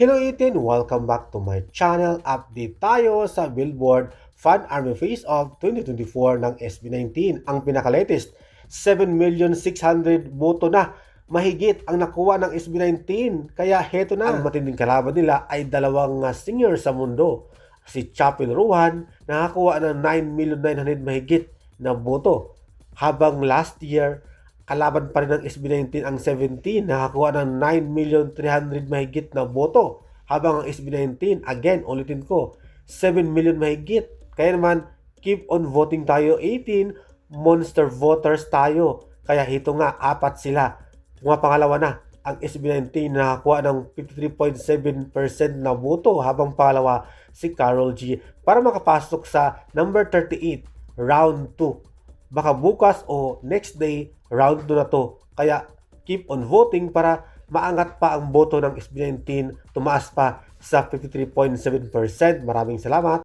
Hello Itin! Welcome back to my channel. Update tayo sa Billboard Fan Army Face-Off 2024 ng SB19. Ang pinaka-latest, 7,600,000 boto na. Mahigit ang nakuha ng SB19. Kaya heto na. Ang matinding kalaban nila ay dalawang singer sa mundo. Si Chapel Rowan, nakakuha ng 9,900,000 mahigit na boto. Habang last year, kalaban pa rin ng SB19 ang 17, nakakuha ng 9,300,000 mahigit na boto. Habang ang SB19, again, ulitin ko, 7 million mahigit. Kaya naman, keep on voting tayo 18, monster voters tayo. Kaya ito nga, apat sila. Pangalawa na, ang SB19 nakakuha ng 53.7% na boto. Habang pangalawa, si Carol G. Para makapasok sa number 38, round 2. Baka bukas o next day, round 2 na to. Kaya keep on voting para maangat pa ang boto ng SB19, tumaas pa sa 53.7%. Maraming salamat.